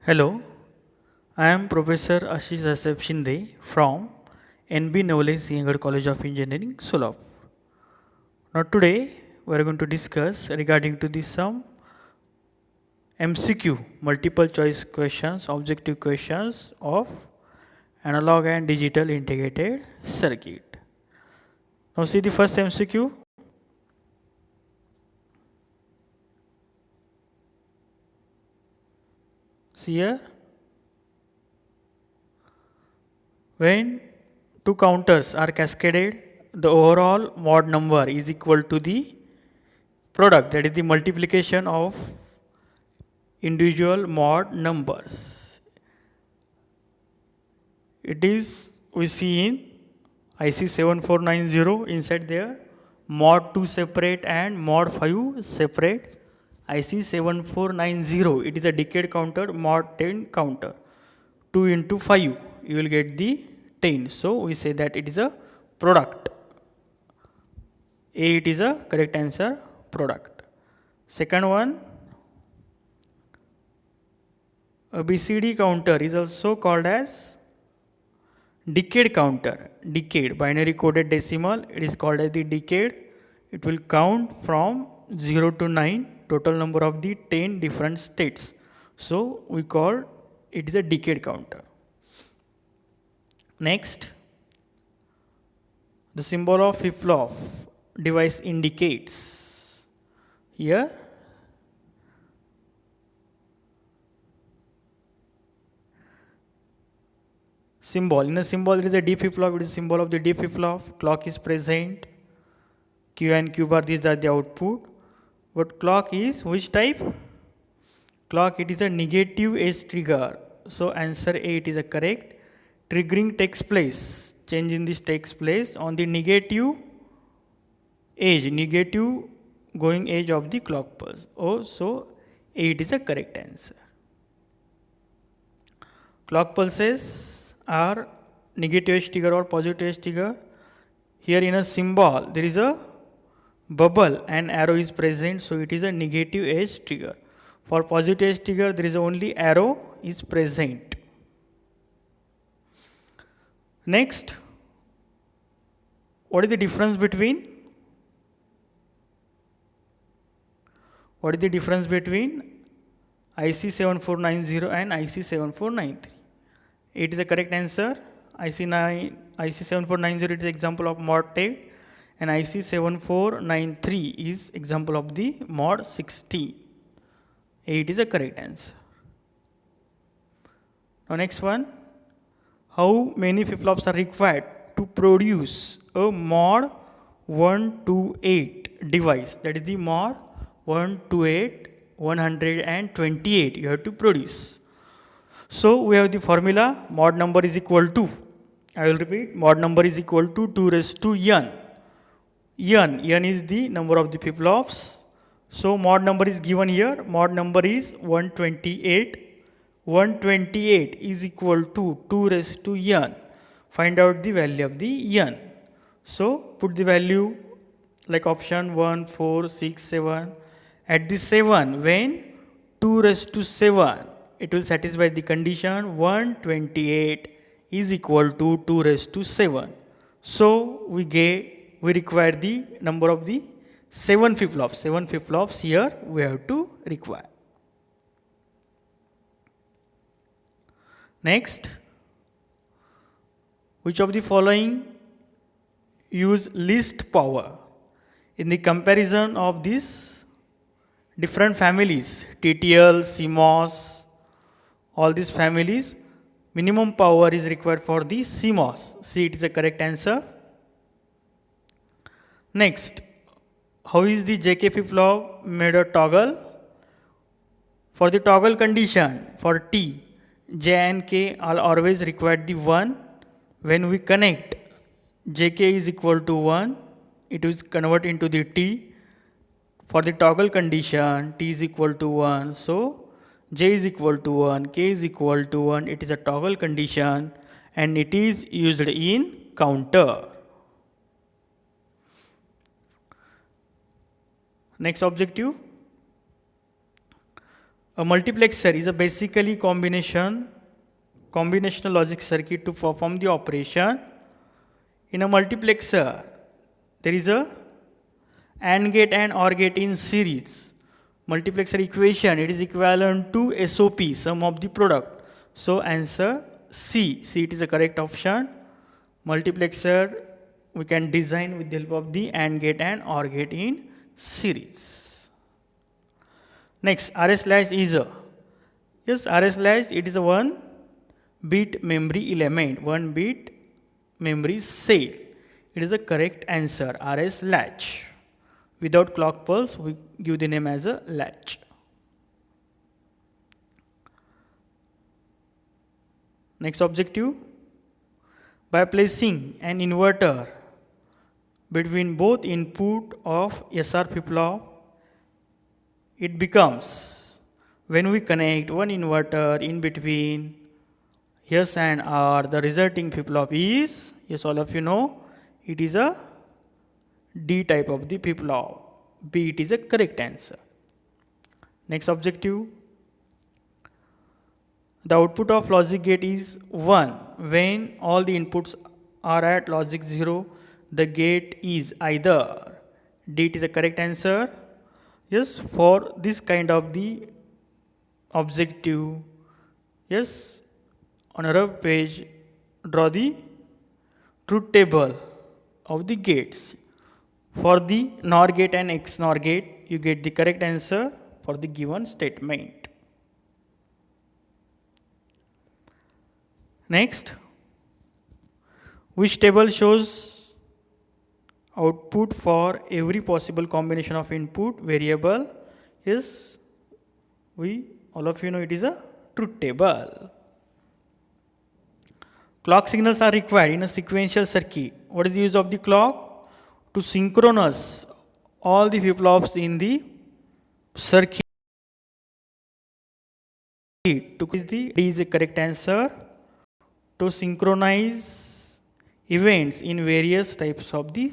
Hello, I am Professor Ashish Asif Shinde from NB Navalai Singhad College of Engineering, Solapur. Now today we are going to discuss regarding to the some MCQ, multiple choice questions, objective questions of analog and digital integrated circuit. Now see the first MCQ. See here. When two counters are cascaded, the overall mod number is equal to the product, that is the multiplication of individual mod numbers. It is we see in IC 7490 inside there mod 2 separate and mod 5 separate. IC 7490, it is a decade counter, mod 10 counter. 2 into 5 you will get the 10. So we say that it is a product. A, it is a correct answer, product. Second one, a BCD counter is also called as decade counter. Decade, binary coded decimal, it is called as the decade. It will count from 0 to 9, total number of the 10 different states. So we call it is a decade counter. Next, the symbol of flip-flop device indicates here symbol. In a symbol there is a D flip-flop, it is a symbol of the D flip-flop. Clock is present. Q and Q bar, these are the output. But clock is which type? Clock, it is a negative edge trigger. So answer A, it is a correct. Triggering takes place, change in this takes place on the negative edge, negative going edge of the clock pulse. Oh, so A, it is a correct answer. Clock pulses are negative edge trigger or positive edge trigger. Here in a symbol there is a bubble and arrow is present, so it is a negative edge trigger. For positive edge trigger there is only arrow is present. Next, what is the difference between IC 7490 and IC 7493? It is the correct answer. IC 7490 it is example of mod 10 and IC 7493 is example of the mod 60. It is a correct answer. Now next one, how many flip-flops are required to produce a mod 128 device? That is the mod 128 128 you have to produce. So we have the formula, mod number is equal to, I will repeat, mod number is equal to 2 raised to n. N is the number of the flip-flops. So mod number is given here, mod number is 128. 128 is equal to 2 raised to n. Find out the value of the n. So put the value like option 1, 4, 6, 7. At the 7, when 2 raised to 7, it will satisfy the condition 128 is equal to 2 raised to 7. So we require the number of the 7 flip-flops. 7 flip-flops here we have to require. Next, which of the following use least power in the comparison of these different families, TTL, CMOS, all these families, minimum power is required for the CMOS. C, it is the correct answer. Next, how is the JK flip-flop made a toggle? For the toggle condition, for T, J and K are always required the 1. When we connect JK is equal to 1, it is converted into the T. For the toggle condition, T is equal to 1. So J is equal to 1, K is equal to 1. It is a toggle condition and it is used in counter. Next objective, A multiplexer is a basically combinational logic circuit to perform the operation. In a multiplexer, there is a AND gate and OR gate in series. Multiplexer equation, it is equivalent to SOP, sum of the product. So answer C. C, it is the correct option. Multiplexer we can design with the help of the AND gate and OR gate in series. Next, RS-latch is a, yes, RS-latch, it is a 1 bit memory element, 1 bit memory cell. It is the correct answer, RS-latch. Without clock pulse, we give the name as a latch. Next objective, by placing an inverter between both input of SR flip-flop, it becomes, when we connect one inverter in between S and R, the resulting flip-flop is, yes, all of you know, it is a D type of the flip-flop. B, it is a correct answer. Next objective, the output of logic gate is 1 when all the inputs are at logic 0. The gate is either D, it is a correct answer. Yes, for this kind of the objective, yes, on a rough page, draw the truth table of the gates. For the NOR gate and XNOR gate, you get the correct answer for the given statement. Next, which table shows output for every possible combination of input variable? Yes, all of you know it is a truth table. Clock signals are required in a sequential circuit. What is the use of the clock? To synchronize all the flip-flops in the circuit. To D is the correct answer. To synchronize events in various types of the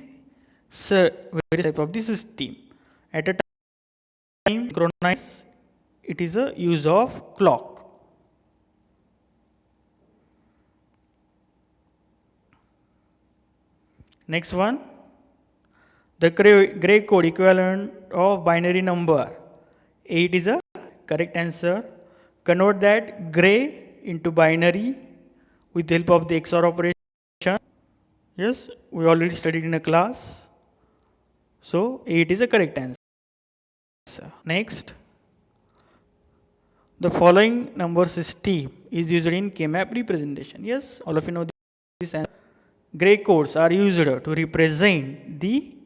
system. At a time, synchronize, it is a use of clock. Next one, the gray code equivalent of binary number 8 is a correct answer. Convert that gray into binary with the help of the XOR operation. Yes, we already studied in a class. So 8 is a correct answer. Next, the following number system is used in K-map representation. Yes, all of you know this. Gray codes are used to represent the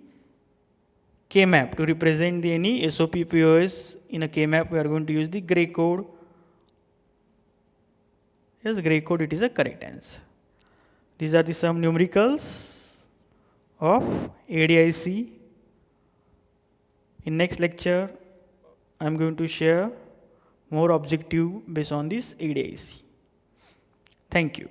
K-map. To represent the any SOP POS in a K-map, we are going to use the gray code. Yes, gray code, it is a correct answer. These are the some numericals of ADIC. In next lecture, I am going to share more objective based on this ADIC. Thank you.